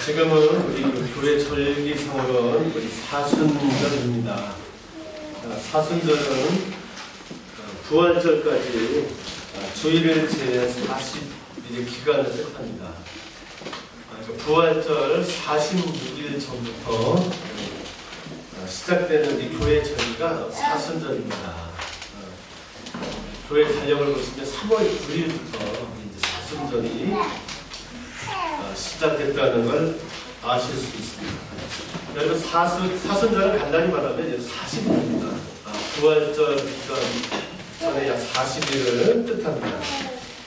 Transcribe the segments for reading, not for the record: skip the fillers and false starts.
지금은 우리 교회 절기성으로는 우리 사순절입니다. 사순절은 부활절까지 주일을 제외한 40일의 기간을 뜻합니다. 부활절 46일 전부터 시작되는 이 교회 절기가 사순절입니다. 교회 달력을 보시면 3월 9일부터 이제 사순절이 시작됐다는 걸 아실 수 있습니다. 여러분 사순절을 간단히 말하면 40일입니다. 부활절 기간 전에 약 40일을 뜻합니다.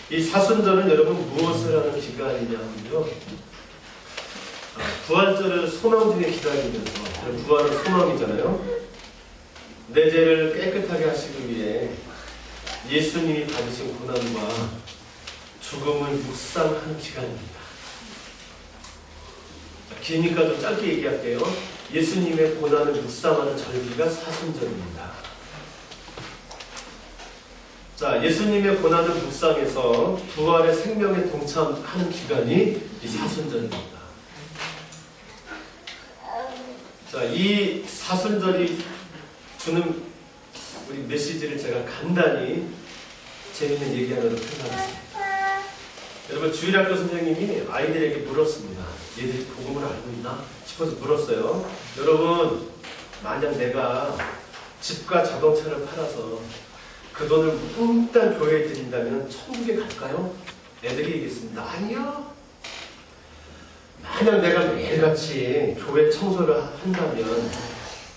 이 사순절은 여러분 무엇을 하는 기간이냐면요, 부활절을 소망 중에 기다리면서, 부활은 소망이잖아요. 내 죄를 깨끗하게 하시기 위해 예수님이 받으신 고난과 죽음을 묵상하는 기간입니다. 기니까 좀 짧게 얘기할게요. 예수님의 고난을 묵상하는 절기가 사순절입니다. 자, 예수님의 고난을 묵상해서 부활의 생명에 동참하는 기간이 이 사순절입니다. 자, 이 사순절이 주는 우리 메시지를 제가 간단히 재밌는 얘기 하나로 표현하겠습니다. 여러분, 주일학교 선생님이 아이들에게 물었습니다. 얘들이 복음을 알고 있나 싶어서 물었어요. 여러분, 만약 내가 집과 자동차를 팔아서 그 돈을 몽땅 교회에 드린다면 천국에 갈까요? 애들이 얘기했습니다. 아니요. 만약 내가 매일같이 교회 청소를 한다면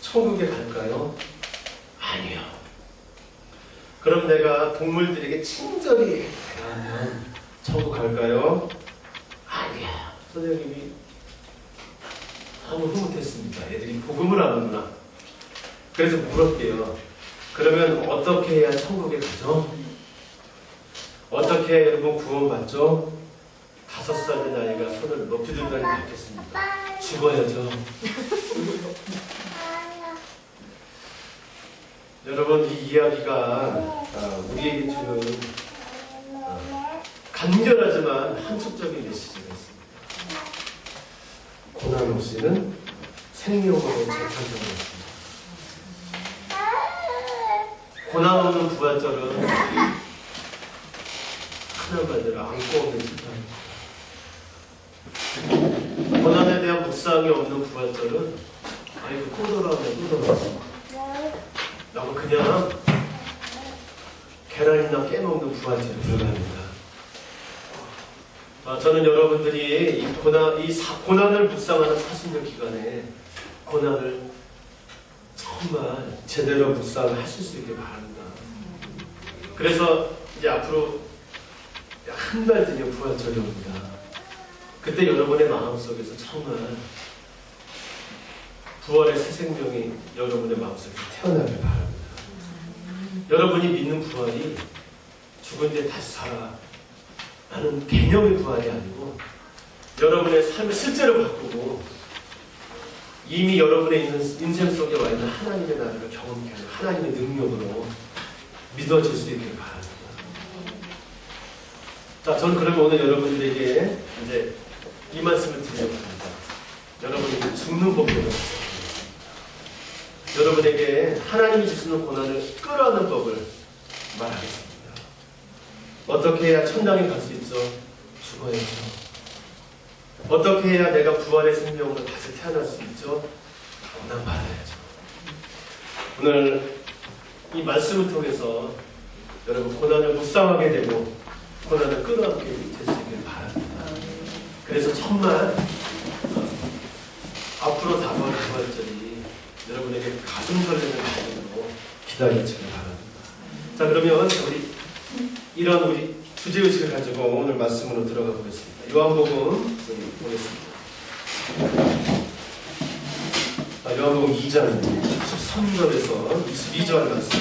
천국에 갈까요? 아니요. 그럼 내가 동물들에게 친절히 대하면 천국 갈까요? 아니야. 선생님이 너무 흐뭇했습니다. 애들이 복음을 아는구나. 그래서 물었대요. 그러면 어떻게 해야 천국에 가죠? 어떻게 해야 여러분 구원받죠? 5살 된 아이가 손을 높이 들다니 받겠습니다. 죽어야죠. 여러분, 이 이야기가 우리에게 주는 간결하지만 함축적인 메시지가 있습니다. 고난 없이는 생명으로 재탄생했습니다. 고난 없는 부활절은 하나님 말대로 안고 없는 집단입니다. 고난에 대한 묵상이 없는 부활절은 아이고 또 돌아왔네. 라고 그냥 계란이나 깨먹는 부활절에 들어갑니다. 저는 여러분들이 이 고난을 묵상하는 사순절 기간에 고난을 정말 제대로 묵상하실 수 있게 바랍니다. 그래서 이제 앞으로 한 달 뒤면 부활절이 옵니다. 그때 여러분의 마음속에서 정말 부활의 새 생명이 여러분의 마음속에 태어나길 바랍니다. 여러분이 믿는 부활이 죽은 뒤에 다시 살아 라는 개념의 부활이 아니고 여러분의 삶을 실제로 바꾸고 이미 여러분의 인생 속에 와 있는 하나님의 나라를 경험케 하는 하나님의 능력으로 믿어질 수 있길 바랍니다. 자, 저는 그러면 오늘 여러분들에게 이제 이 말씀을 드리려고 합니다. 여러분이 죽는 법으로 여러분에게 하나님이 주시는 고난을 끌어안는 법을 말하겠습니다. 어떻게 해야 천당에 갈 수 있죠? 죽어야죠. 어떻게 해야 내가 부활의 생명으로 다시 태어날 수 있죠? 고난 받아야죠. 오늘 이 말씀을 통해서 여러분 고난을 묵상하게 되고 고난을 끌어안게 될 수 있길 바랍니다. 그래서 정말 앞으로 다가올 부활절이 여러분에게 가슴 설레는 마음으로 기다리시길 바랍니다. 자, 그러면 우리 이런 우리 주제의식을 가지고 오늘 말씀으로 들어가 보겠습니다. 요한복음 보겠습니다. 요한복음 2장 13절에서 22절 말씀을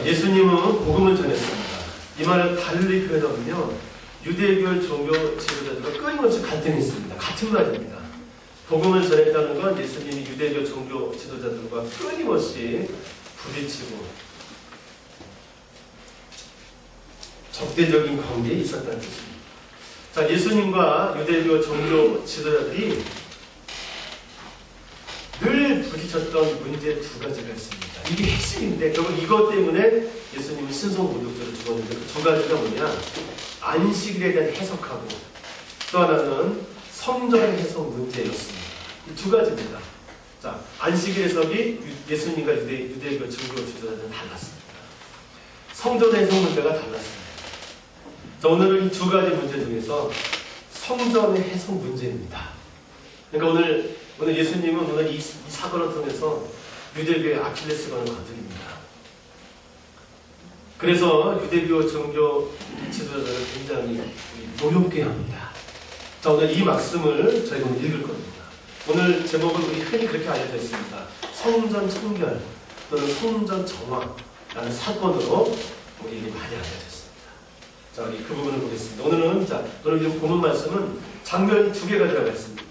예수님은 복음을 전했습니다. 이 말을 달리 표현하면요, 유대교 종교 지도자들과 끊임없이 갈등이 있습니다. 같은 말입니다. 복음을 전했다는 건 예수님이 유대교 종교 지도자들과 끊임없이 부딪히고 적대적인 관계에 있었다는 뜻입니다. 자, 예수님과 유대교 종교 지도자들이 늘 부딪혔던 문제 두 가지가 있습니다. 이게 핵심인데 결국 이것 때문에 예수님은 신성모독죄를 죽었는데 그 두 가지가 뭐냐? 안식일에 대한 해석하고 또 하나는 성전 해석 문제였습니다. 이 두 가지입니다. 자, 안식일 해석이 예수님과 유대교 종교 지도자들은 달랐습니다. 성전 해석 문제가 달랐습니다. 자, 오늘은 이 두 가지 문제 중에서 성전의 해석 문제입니다. 그러니까 오늘 예수님은 오늘 이 사건을 통해서 유대교의 아킬레스건을 건드립니다. 그래서 유대교 종교 지도자들을 굉장히 노엽게 합니다. 자, 오늘 이 말씀을 저희가 오늘 읽을 겁니다. 오늘 제목은 우리 흔히 그렇게 알려져 있습니다. 성전 청결 또는 성전 정화라는 사건으로 우리에게 많이 알려졌습니다. 자, 우리 그 부분을 보겠습니다. 오늘 보는 말씀은 장면이 두 개가 들어가 있습니다.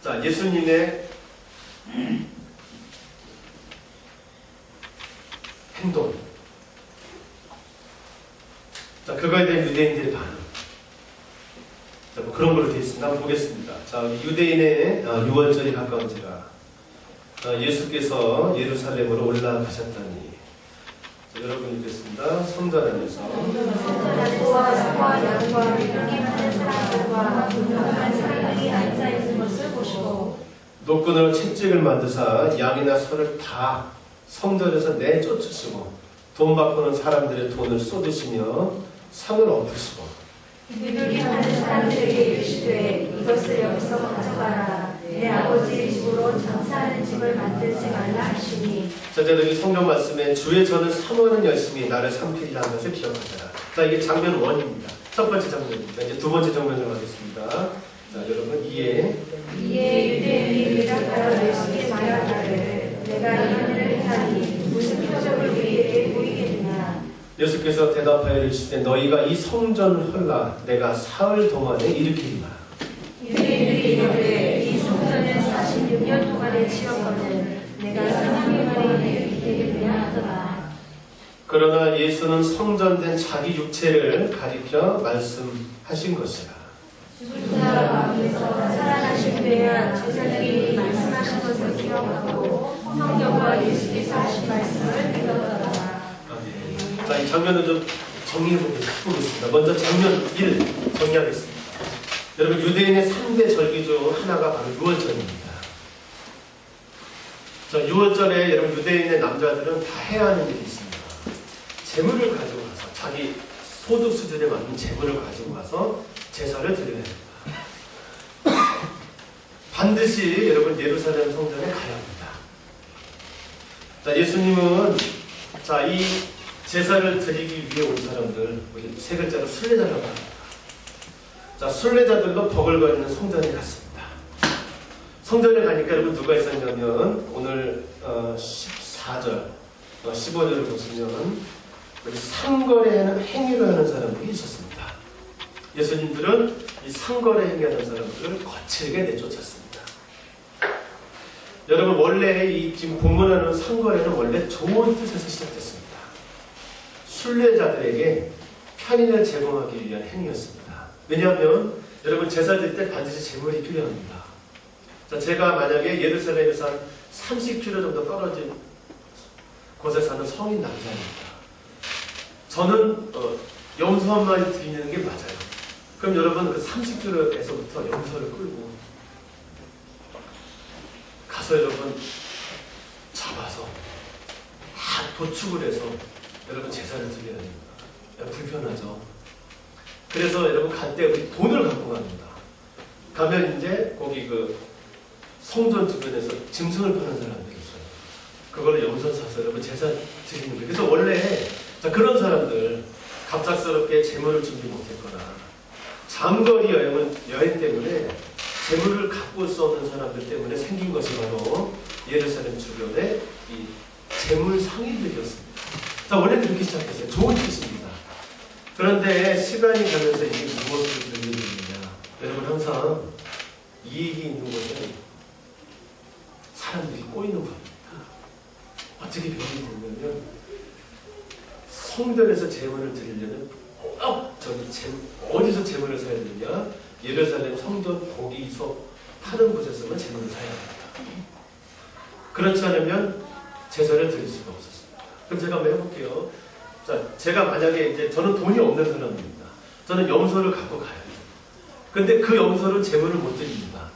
자, 예수님의 행동. 자, 그거에 대한 유대인들의 반응. 자, 뭐 그런 걸로 되어 있습니다. 한번 보겠습니다. 자, 유대인의 유월절이 가까운지라 예수께서 예루살렘으로 올라가셨다니. 자, 여러분 읽겠습니다. 성전 안에서 소와 양과 믿음하는 사람들과 분명한 사람들이 앉아있는 것을 보시고 노끈으로 채찍을 만드사 양이나 소를 다 성전에서 내쫓으시고 돈 바꾸는 사람들의 돈을 쏟으시며 상을 엎으시고 그들이 하는 사람들에게 이르시되 이것을 여기서 가져가라. 내 아버지의 집으로 장사하는 집을 만들지 말라 하시니. 자, 여기 성경 말씀에 주의 전을 사모하는 열심히 나를 삼키리라 하는 것을 기억하라. 자, 이게 장면 1입니다. 첫 번째 장면입니다. 이제 두 번째 장면으로 가겠습니다. 자, 여러분 이에 유대인이 대답하여 예수께 말하기를 내가 이만을 행하니 무슨 표적을 우리에게 보이겠느냐. 예수께서 대답하여 이르시되 너희가 이 성전을 헐라 내가 사흘 동안에 일으키리라. 유대인들이 이르되 이 성전은 46년 동안에 지었거든 내가 3일 만에 일으키겠느냐 하더라. 그러나 예수는 성전된 자기 육체를 가리켜 말씀하신 것이라. 죽은 자가 가운데서 살아나신 후에야 제자들이 말씀하신 것을 기억하고 성경과 예수께서 하신 말씀을 믿었더라. 자, 이 장면을 좀 정리해보겠습니다. 먼저 장면 1 정리하겠습니다. 여러분, 유대인의 3대 절기 중 하나가 바로 유월절입니다. 자, 유월절에 여러분 유대인의 남자들은 다 해야 하는 일이 있습니다. 재물을 가지고 가서 자기 소득 수준에 맞는 재물을 가지고 가서 제사를 드려야 합니다. 반드시 여러분 예루살렘 성전에 가야 합니다. 자, 예수님은 이 제사를 드리기 위해 온 사람들, 우리 세 글자로 순례자라고 합니다. 자, 순례자들로 버글거리는 성전에 갔습니다. 성전에 가니까 여러분 누가 있었냐면 오늘 14절, 15절을 보시면 여기 상거래하는 행위를 하는 사람들이 있었습니다. 예수님들은 이 상거래 행위하는 사람들을 거칠게 내쫓았습니다. 여러분 원래 이 지금 본문하는 상거래는 원래 좋은 뜻에서 시작됐습니다. 순례자들에게 편의를 제공하기 위한 행위였습니다. 왜냐하면 여러분 제사 드릴 때 반드시 재물이 필요합니다. 자, 제가 만약에 예루살렘에서 한 30km 정도 떨어진 곳에 사는 성인 남자입니다. 저는 염소 한 마리 드리는 게 맞아요. 그럼 여러분 그 30km에서부터 염소를 끌고 가서 여러분 잡아서 다 도축을 해서 여러분 제사를 드려야 됩니다. 불편하죠. 그래서 여러분 갈 때 우리 돈을 갖고 갑니다. 가면 이제 거기 그 성전 주변에서 짐승을 파는 사람들이 있어요. 그걸 염소 사서 여러분 제사 드리는 거예요. 그래서 원래 그런 사람들 갑작스럽게 재물을 준비 못했거나 장거리 여행 때문에 재물을 갖고 올 수 없는 사람들 때문에 생긴 것이 바로 예루살렘 주변의 이 재물 상인들이었습니다. 자, 원래는 그렇게 시작했어요. 좋은 뜻입니다. 그런데 시간이 가면서 이게 무엇을 들리느냐. 여러분 항상 이익이 있는 곳은 성전에서 제물을 드리려면 어디서 제물을 사야 되느냐? 예루살렘 성전 거기서 파는 곳에서만 제물을 사야 합니다. 그렇지 않으면 제사를 드릴 수가 없었습니다. 그럼 제가 한번 해볼게요. 자, 제가 만약에 이제 저는 돈이 없는 사람입니다. 저는 염소를 갖고 가요. 근데 그 염소를 제물을 못 드립니다.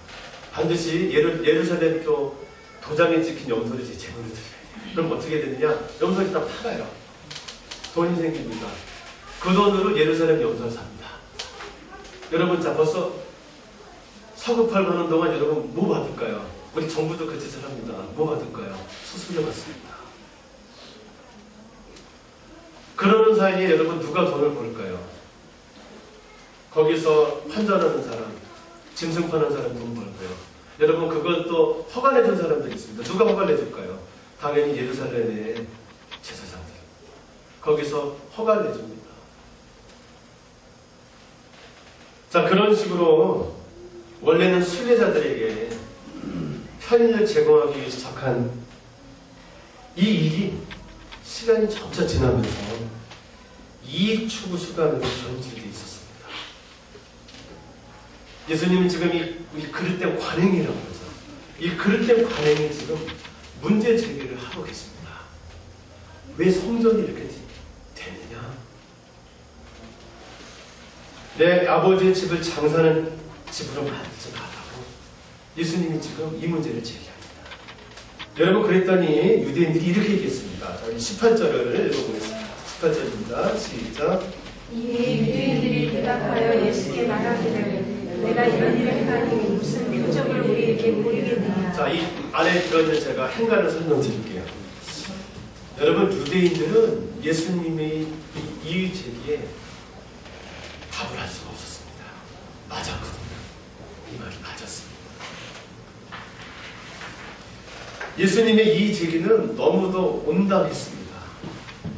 반드시 예루살렘 교 도장에 찍힌 염소를 제 제물을 드려야 돼요. 그럼 어떻게 되느냐? 염소를 다 팔아요. 돈이 생깁니다. 그 돈으로 예루살렘 염소를 삽니다. 여러분, 자, 벌써 서급할 하는 동안 여러분 뭐 받을까요? 우리 정부도 그 짓을 합니다. 뭐 받을까요? 수수료 받습니다. 그러는 사이에 여러분 누가 돈을 벌까요? 거기서 환전하는 사람, 짐승 파는 사람 돈 벌고요. 여러분 그걸 또 허가내준 사람도 있습니다. 누가 허가내줄까요? 당연히 예루살렘의 제사장들. 거기서 허가내줍니다. 자, 그런 식으로 원래는 순례자들에게 편의를 제공하기 위해서 시작한 이 일이 시간이 점차 지나면서 이익 추구 수단으로 변질되어 있었습니다. 예수님은 지금 이 그릇된 관행이라고 하죠. 이 그릇된 관행이 지금 문제 제기를 하고 계십니다. 왜 성전이 이렇게 되느냐? 내 아버지의 집을 장사하는 집으로 만들지 말라고 예수님이 지금 이 문제를 제기합니다. 여러분, 그랬더니 유대인들이 이렇게 얘기했습니다. 자, 18절을 읽어보겠습니다. 18절입니다. 시작. 이에 유대인들이 대답하여 예수께 말하기를 내가 이런 일을 행하니 무슨 표적을 우리에게 보이겠느냐. 자, 이 안에 들어있는 제가 행간을 설명드릴게요. 여러분, 유대인들은 예수님의 이의 제기에 답을 할 수가 없었습니다. 맞았거든요. 이 말이 맞았습니다. 예수님의 이의 제기는 너무도 온당했습니다.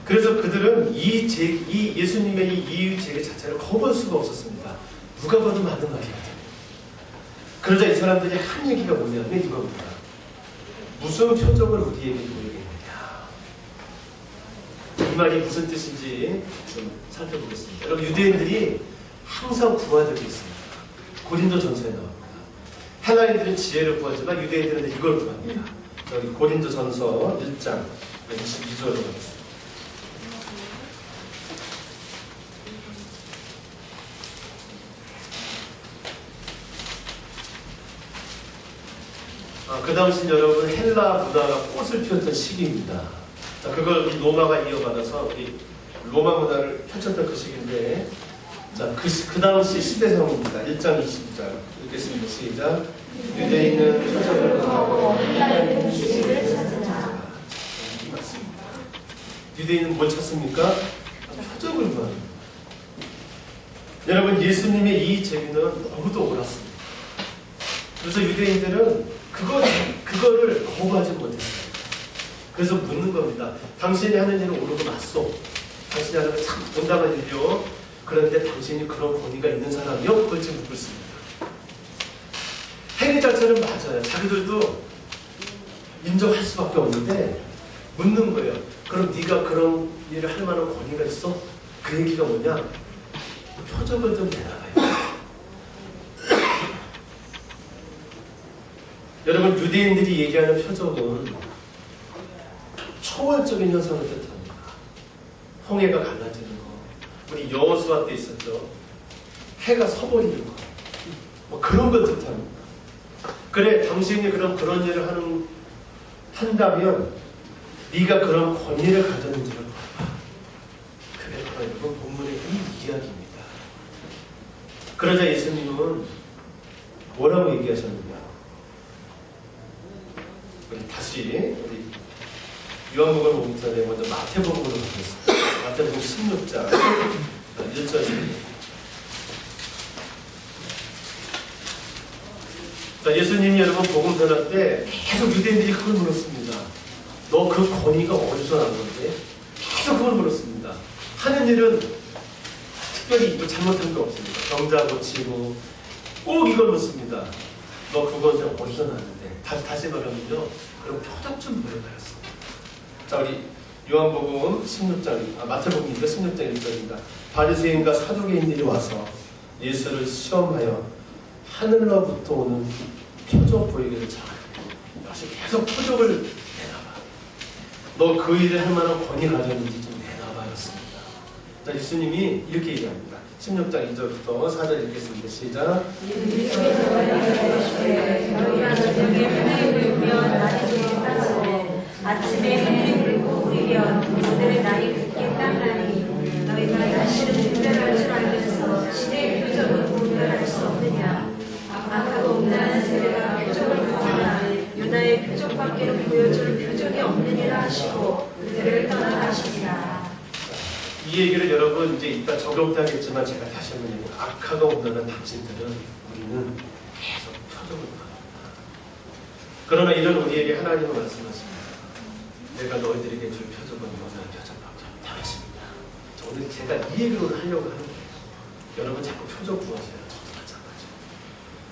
그래서 그들은 예수님의 이 이의 제기 자체를 거부할 수가 없었습니다. 누가 봐도 맞는 말이거든요. 그러자 이 사람들이 한 얘기가 뭐냐면 이겁니다. 무슨 표적을 우리에게 보이겠느냐. 이 말이 무슨 뜻인지 좀 살펴보겠습니다. 여러분, 유대인들이 항상 구하들이 있습니다. 고린도 전서에 나옵니다. 헬라인들은 지혜를 구하지만 유대인들은 이걸 구합니다. 여기 고린도 전서 1장 22절로 가겠습니다. 그 당시 여러분 헬라 문화가 꽃을 피웠던 시기입니다. 자, 그걸 우리 로마가 이어받아서 우리 로마 문화를 펼쳤던 그 시기인데, 자, 그 당시 시대성입니다. 1장 20절 읽겠습니다. 시작. 유대인은 표적을 구하고 헬라인은 지식을 찾으라. 맞습니다. 유대인은 뭘 찾습니까? 표적을 구합니다. 여러분, 예수님의 이 제기는 너무도 옳았습니다. 그래서 유대인들은 그거를 거부하지 못했어요. 그래서 묻는 겁니다. 당신이 하는 일은 옳고 맞소. 당신이 하는 건 참 온당한 일이요. 그런데 당신이 그런 권위가 있는 사람이요? 그걸 지금 묻고 있습니다. 행위 자체는 맞아요. 자기들도 인정할 수밖에 없는데 묻는 거예요. 그럼 네가 그런 일을 할 만한 권위가 있어? 그 얘기가 뭐냐? 표적을 좀 내놔봐요. 여러분, 유대인들이 얘기하는 표적은 초월적인 현상을 뜻합니다. 홍해가 갈라지는 거, 우리 여호수아 때 있었죠. 해가 서버리는 거, 뭐 그런 걸 뜻합니다. 그래, 당신이 그런 일을 한다면 네가 그런 권위를 가졌는지를 봐봐. 그게 바로 이번 본문의 이 이야기입니다. 그러자 예수님은 뭐라고 얘기하셨느냐? 다시 우리 요한복음을 보기 전에 먼저 마태복음으로 가겠습니다. 마태복음 16장 1절입니다. 자, 예수님이 여러분 복음 전할 때 계속 유대인들이 그걸 물었습니다. 너 그 권위가 어디서 난 건데? 계속 그걸 물었습니다. 하는 일은 특별히 뭐 잘못한 게 없습니다. 병자 고치고 꼭 이걸 묻습니다. 너 그것은 어디서 났는데? 다시 말하면요. 그럼 표적 좀 보여봐야겠어. 자, 우리 요한복음 16장, 마태복음입니다. 16장 1절입니다. 바리새인과 사두개인들이 와서 예수를 시험하여 하늘로부터 오는 표적 보이기를 잘하고 다시 계속 표적을 내놔봐. 너 그 일을 할 만한 권위 가졌는지 좀 내놔봐였습니다. 자, 예수님이 이렇게 얘기합니다. 16장 2절부터 4절 읽겠습니다. 시작. 아침에 하늘이 불고 우리련 그들의 날이 굳게 땀나니 너희가 날씨를 분별할 줄 알면서 시대의 표적을 분별할 수 없느냐. 아까도 온다는 세대가 표적을 구하나 유다의 표적밖에는 보여줄 표적이 없느니라 하시고 그들을 떠나가시니라. 이 얘기를 여러분 이제 이따 적용하겠지만 제가 다시 한번 얘기해요. 악화가 온다는 당신들은 우리는 계속 표적을 구합니다. 그러나 이런 우리에게 하나님은 말씀하십니다. 내가 너희들에게 줄 표적은 너희의 표적밖에 없다 하십니다. 오늘 제가 이 얘기로 하려고 하는 거예요. 여러분 자꾸 표적 구하세요. 저도 마찬가지예요.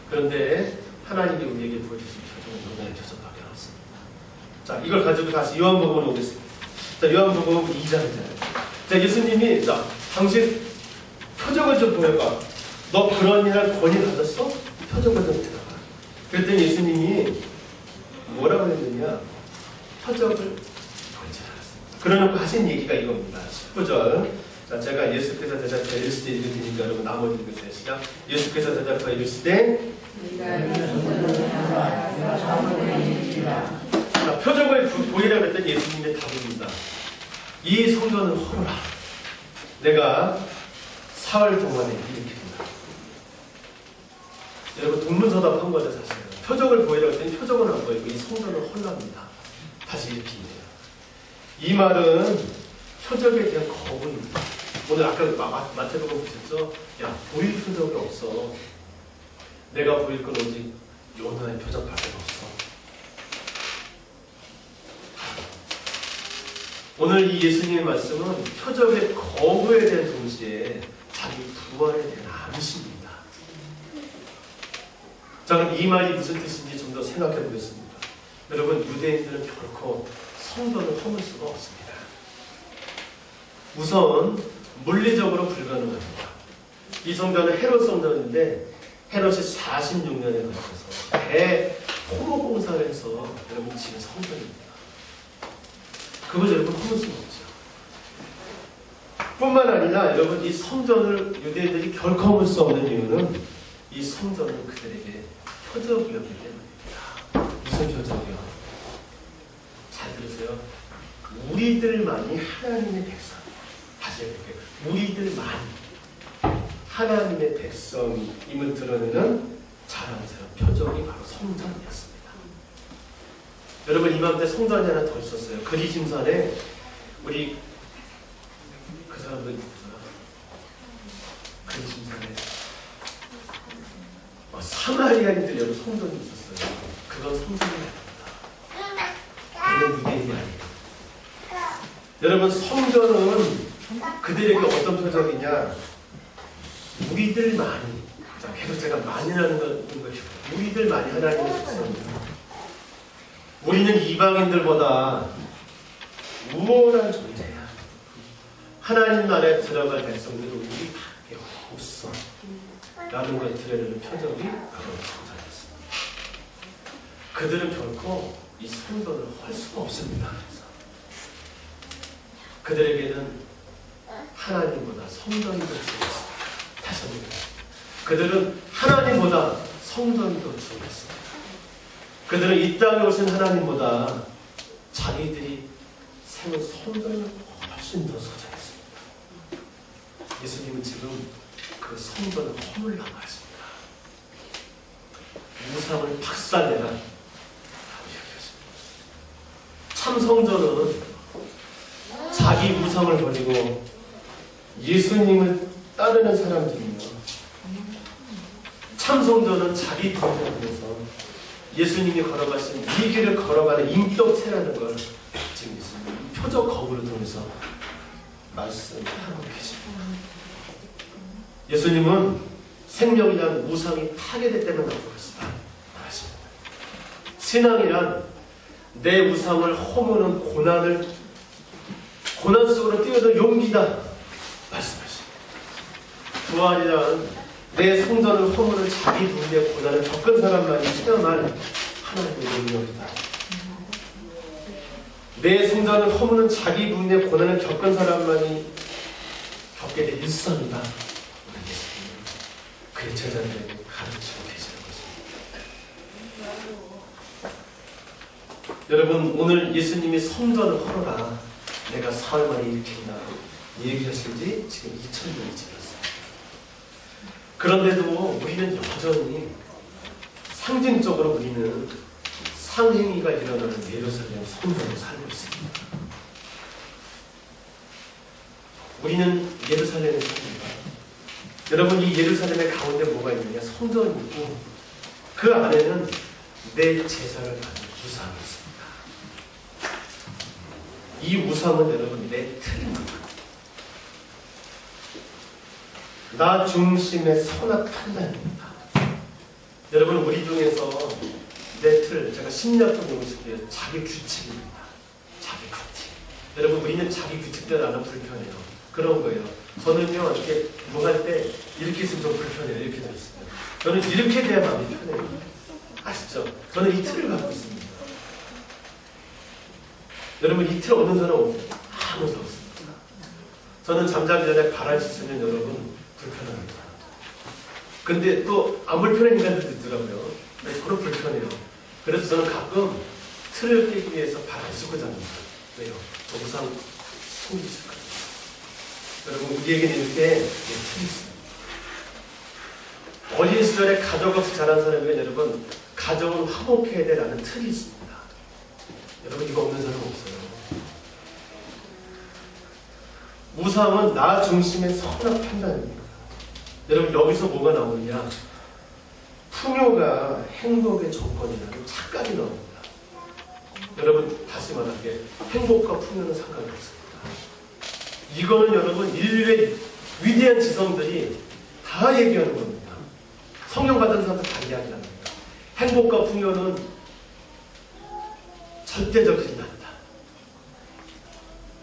그런데 하나님이 우리에게 보여주신 표적은 너희의 표적밖에 없습니다. 자, 이걸 가지고 다시 요한복음으로 오겠습니다. 자, 요한복음 2장이잖아요. 자, 예수님이 자, 당신 표적을 좀 보여봐. 너 그런 일 할 권위 가졌어? 표적을 좀 해봐. 그랬더니 예수님이 뭐라고 했느냐? 표적을 보이지 않았습니다. 그러놓고 하신 얘기가 이겁니다. 19절. 자, 제가 예수께서 대답하여 이르시되 읽을 테니까 여러분 나머지 읽으세요. 시작. 예수께서 대답하여 이르시되 자, 표적을 보이라고 했더니 예수님의 답입니다. 이 성전을 헐어라. 내가 사흘 동안에 일으키리라. 여러분 동문서답한 거죠 사실은. 표적을 보이라고 했더니 표적은 안 보이고 이 성전을 헐랍니다. 다시 일으키네요. 이 말은 표적에 대한 거부입니다. 오늘 아까 마태복음 보셨죠? 야, 보일 표적이 없어. 내가 보일 건 오직 요나의 표적밖에 없어. 오늘 이 예수님의 말씀은 표적의 거부에 대한 동시에 자기 부활에 대한 암시입니다. 자, 그럼 이 말이 무슨 뜻인지 좀 더 생각해 보겠습니다. 여러분, 유대인들은 결코 성전을 허물 수가 없습니다. 우선 물리적으로 불가능합니다. 이 성전은 헤롯 성전인데 헤롯이 46년에 걸쳐서 대포로 공사를 해서 여러분 지은 성전입니다. 그걸 여러분 허물 수가 없죠. 뿐만 아니라 여러분 이 성전을 유대인들이 결코 허물 수 없는 이유는 이 성전은 그들에게 표적이었기 때문입니다. 무슨 표적이요? 잘 들으세요. 우리들만이 하나님의 백성. 다시 이렇게 우리들만이 하나님의 백성임을 드러내는 자랑스러운 표적이 바로 성전이었습니다. 여러분 이맘때 성전이 하나 더 있었어요. 그리심산에 우리 그 사람들 누구더라? 그리심산에 사마리아인들 여러분 성전이 있었어요. 그건 성전이 아닙니다. 그건 유대인이 아니에요. 여러분 성전은 그들에게 어떤 표적이냐? 우리들만이, 자, 계속 제가 만이라는 것이 우리들만이 하나님의 백성입니다. 우리는 이방인들보다 우월한 존재야. 하나님 나라에 들어갈 백성들은 우리밖에 없어. 라는 걸 드러내는 표적이 바로 성전이었습니다. 그들은 결코 이 성전을 할 수가 없습니다. 그래서 그들에게는 하나님보다 성전이 더 중요했습니다. 다시 한번 그들은 하나님보다 성전이 더 중요했습니다. 그들은 이 땅에 오신 하나님보다 자기들이 세운 성전을 훨씬 더 소중했습니다. 예수님은 지금 그 성전을 허물라고 하십니다. 우상을 박살내라 라고 이야기하십니다. 참 성전은 자기 우상을 버리고 예수님을 따르는 사람들이며, 참 성전은 자기 동생을 위해서 예수님이 걸어가신 이 길을 걸어가는 인격체라는 걸 지금 예수님이 표적 거부를 통해서 말씀하고 계십니다. 예수님은 생명이란 우상이 파괴됐다면 나오고 있습니다. 신앙이란 내 우상을 허무는 고난을 고난 속으로 뛰어들 용기다 말씀하십니다. 부활이란 내 성전을 허무는 자기 부인의 고난을 겪은 사람만이 체험할 하나님의 능력이다. 내 성전을 허무는 자기 부인의 고난을 겪은 사람만이 겪게 될 일선이다. 우리 예수님은 그의 제자들에게 가르치고 계시는 것입니다. 여러분, 오늘 예수님이 성전을 헐어라, 내가 사흘 만에 일으킨다 얘기하신 지 지금 2000년이 지났어요. 그런데도 우리는 여전히 상징적으로 우리는 상행위가 일어나는 예루살렘 성전을 살고 있습니다. 우리는 예루살렘에 삽니다. 여러분, 이 예루살렘의 가운데 뭐가 있느냐? 성전이 있고 그 안에는 내 제사를 받는 우상이 있습니다. 이 우상은 여러분 내 틀입니다. 나 중심의 선악 판단입니다. 여러분, 우리 중에서 내 틀, 제가 심리학적 용어 쓸게요. 자기 규칙입니다. 자기 규칙. 여러분, 우리는 자기 규칙대로 하면 불편해요. 그런 거예요. 저는요, 이렇게 뭐 할 때 이렇게 있으면 좀 불편해요. 이렇게 되어 있어요. 저는 이렇게 돼야 마음이 편해요. 아시죠? 저는 이 틀을 갖고 있습니다. 여러분, 이 틀 없는 사람 없어요? 아무도 없습니다. 저는 잠자기 전에 발을 씻으면 여러분 불편합니다. 근데 또 안 불편한 인간들도 있더라고요. 서로 불편해요. 그래서 저는 가끔 틀을 깨기 위해서 발 안 씻고 잡니다. 왜요? 정상 속이 있을 거예요. 여러분, 우리에게는 이렇게 틀이 있습니다. 어린 시절에 가족 없이 자란 사람에게 여러분, 가정은 화목해야 되라는 틀이 있습니다. 여러분, 이거 없는 사람 없어요. 우상은 나 중심의 선악 판단입니다. 여러분, 여기서 뭐가 나오느냐? 풍요가 행복의 조건이라는 착각이 나옵니다. 여러분, 다시 말할게, 행복과 풍요는 상관이 없습니다. 이거는 여러분, 인류의 위대한 지성들이 다 얘기하는 겁니다. 성령 받은 사람들 다 이야기합니다. 행복과 풍요는 절대적이지 않다.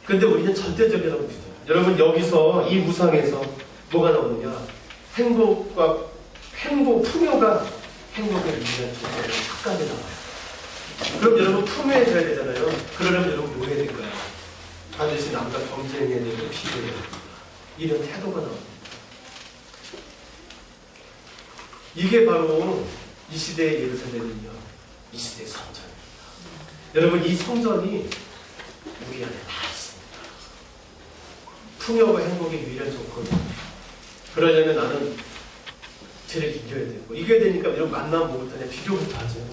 그런데 우리는 절대적이라고 믿어요. 여러분, 여기서 이 우상에서 뭐가 나오느냐? 풍요가 행복의 위대한 조건으로 착각이 나와요. 그럼 여러분, 풍요해져야 되잖아요. 그러려면 여러분 뭐 해야 될까요? 반드시 남과 경쟁해야 되고 비교해야 됩니다. 이런 태도가 나옵니다. 이게 바로 이 시대의 예루살렘이며 이 시대의 성전입니다. 여러분, 이 성전이 우리 안에 다 있습니다. 풍요와 행복의 유일한 조건입니다. 그러려면 나는 쟤를 이겨야 되고, 이겨야 되니까 이런 만남 못하냐, 비교부터 하죠.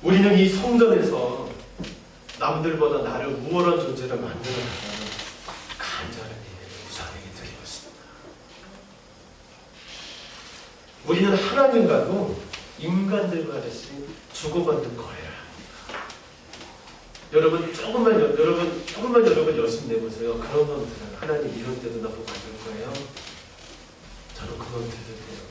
우리는 이 성전에서 남들보다 나를 우월한 존재로 만들어나가는 간절한 예배를 우상에게 드리고 있습니다. 우리는 하나님과도 인간들과 같이 주고받는 거래를 합니다. 여러분, 조금만 여러분 열심히 내보세요. 그런 건 들어요. 하나님 이런 때도 나 복 받을 거예요. 저는 그건 들을게요.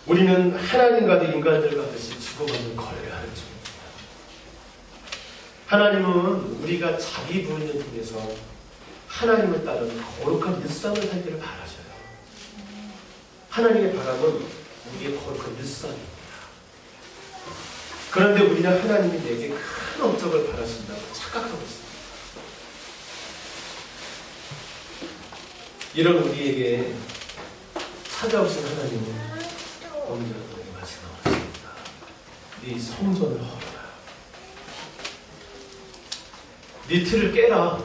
우리는 하나님과도 인간들과 같이 주고받는 거래를 하는 중입니다. 하나님은 우리가 자기 부인을 통해서 하나님을 따르는 거룩한 일상을 살기를 바라셔요. 하나님의 바람은 우리의 거룩한 일상입니다. 그런데 우리는 하나님이 내게 큰 업적을 바라신다고 착각하고 있습니다. 이런 우리에게 찾아오신 하나님은 오늘 여러분에게 말씀하셨습니다. 네 성전을 헐어라. 네 틀을 깨라.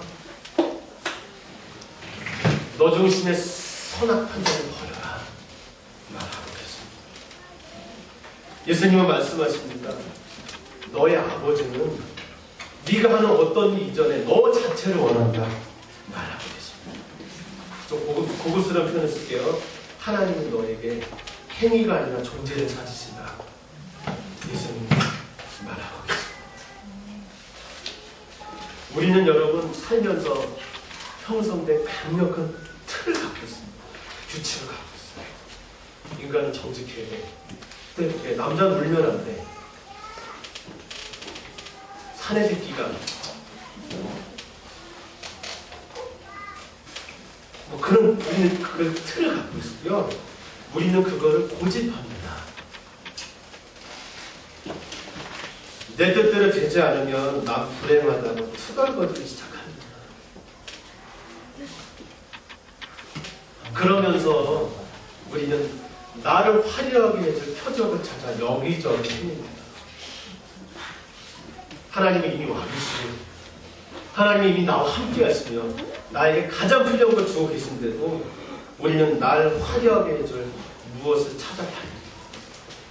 너 중심의 선악 판단을 버려라. 말하고 계십니다. 예수님은 말씀하십니다. 너의 아버지는 네가 하는 어떤 일 이전에 너 자체를 원한다. 말하고 계십니다. 좀 고급스러운 표현을 쓸게요. 하나님은 너에게 행위가 아니라 존재를 찾으신다. 예수님 말하고 계십니다. 우리는 여러분 살면서 형성된 강력한 틀을 갖고 있습니다. 규칙을 갖고 있어요. 인간은 정직해야 돼. 남자는 울면 안 돼. 사내 새끼가 뭐 그런 우리는 그걸 틀을 갖고 있고요. 우리는 그거를 고집합니다. 내 뜻대로 되지 않으면 난 불행하다고 투덜거리기 시작합니다. 그러면서 우리는 나를 화려하게 해줄 표적을 찾아 여기저기 헤맵니다. 하나님이 이미 와 계시고 하나님이 이미 나와 함께 하시며 나에게 가장 필요한 걸 주고 계신데도 우리는 나를 화려하게 해줄 무엇을 찾아다닙니다.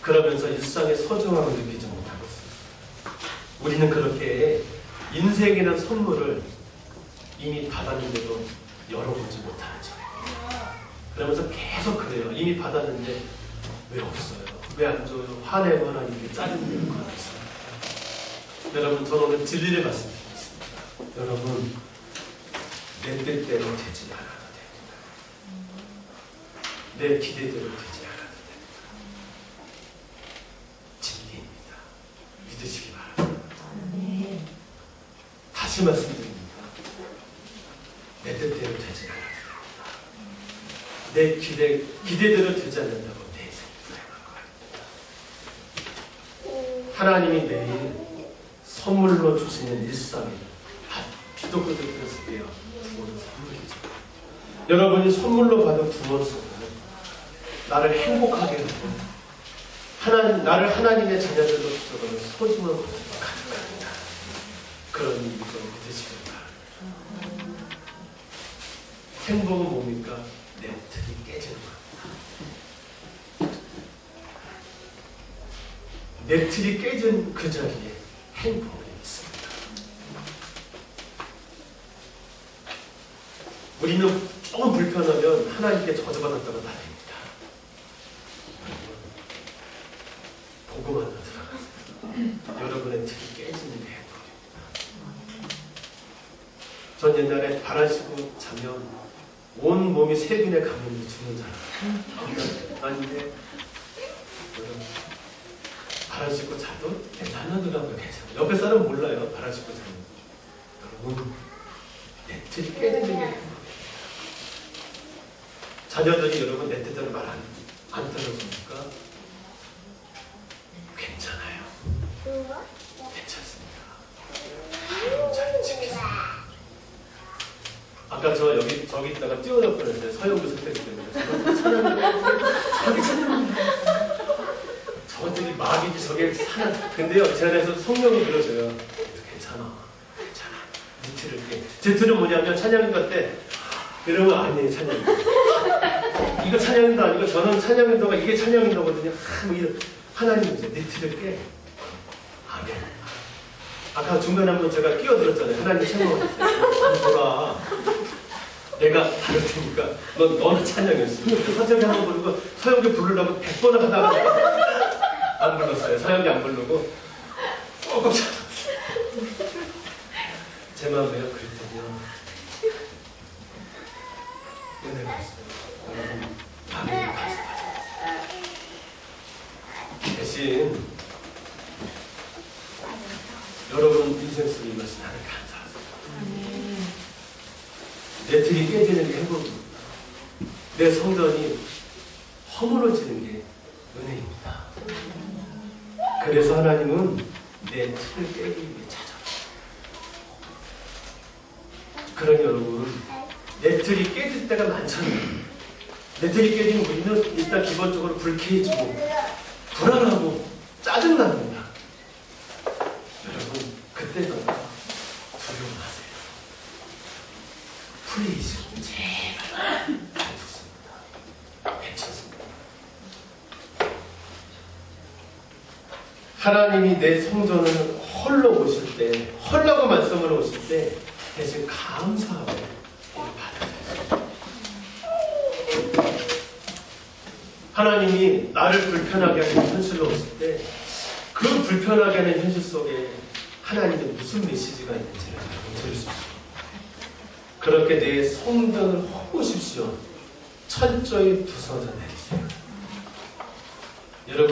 그러면서 일상의 소중함을 느끼지 못하고 있습니다. 우리는 그렇게 인생이라는 선물을 이미 받았는데도 열어보지 못하죠. 그러면서 계속 그래요. 이미 받았는데 왜 없어요? 왜 안 줘요? 화내고 하나님께 짜증내고 하고 있어요. 여러분, 저는 오늘 진리를 말씀드리겠습니다. 여러분, 내 뜻대로 되지 않아도 됩니다. 내 기대대로 되지 않아도 됩니다. 진리입니다. 믿으시기 바랍니다. 다시 말씀드립니다. 내 뜻대로 되지 않아도 됩니다. 내 기대대로 되지 않는다고 내 인생이 불행한 거 아닙니다. 하나님이 내일 선물로 주시는 일상이 기독교들 들었을게요. 부모는 선물이죠. 여러분이 선물로 받은 부모 속은 나를 행복하게 하고 나를 하나님의 자녀들로 주셔서 소중한 것들을 가져갑니다. 그런 일도 믿으시길 바랍니다. 행복은 뭡니까? 내 틀이 깨지는 겁니다. 내 틀이 깨진 그 자리에 행복이 있습니다. 우리는 조금 불편하면 하나님께 저주받았다고 다닙니다. 복음 하나 들어가세요. 여러분의 틀이 깨지는 게 행복입니다. 전 옛날에 바라시고 자면 온 몸이 세균에 감염돼 죽는 사람. 아닌데 여러분, 바람 씻고 자도 괜찮아도 가면 괜찮아요. 옆에 사람은 몰라요. 바람 씻고 자는. 여러분, 내 틀이 깨지는 게 행복이에요. 자녀들이 여러분 내 뜻대로 말 안 들어주니까 괜찮아요. 괜찮습니다. 여러분 잘 지키세요. 아까 저 저기 있다가 뛰어날 뻔했어요. 서영구 선생님 때문에. 저기 찬양합니다. 저들이 마귀지 저게 사나. 근데요, 제 안에서 성령이 그러셔요. 괜찮아. 네 틀을 깨. 제 틀은 뭐냐면 찬양인도 때 이러면 아니에요, 찬양. 이거 찬양인도 아니고 저는 찬양인도가 이게 찬양인도거든요. 하나님 이제 네 틀을 깨. 아멘. 아까 중간에 한번 제가 끼어들었잖아요. 하나님 찬양을 내가 다를 테니까 너는 찬양했어. 서영이 한번 부르고 서영이 부르려고 100번을 하다가 안 불렀어요. 서영이 안 부르고 조금 제 마음에요. 그랬더니요. 은혜가 있어요. 여러분 밤에 말씀하셨어요. 대신 여러분 인생 속에 임하신 하나님 감사하세요. 내 틀이 깨지는 게 행복입니다. 내 성전이 허물어지는 게 은혜입니다. 그래서 하나님은 내 틀을 깨기 위해 찾아오세요. 그러니 여러분, 내 틀이 깨질 때가 많잖아요. 내 틀이 깨지면 우리는 일단 기본적으로 불쾌해지고 불안하고 짜증납니다. 여러분, 그때가 두려워하세요. 플리즈, 제발. 좋습니다. 괜찮습니다. 하나님이 내 성전을 헐러 오실 때, 헐라고 말씀으로 오실 때, 대신 감사하고 받아들여요. 하나님이 나를 불편하게 하는 현실로 오실 때, 그 불편하게 하는 현실 속에 하나님의 무슨 메시지가 있는지를 들을 수 있어요. 그렇게 내 성전을 허무십시오. 철저히 부서져 내리세요. 여러분.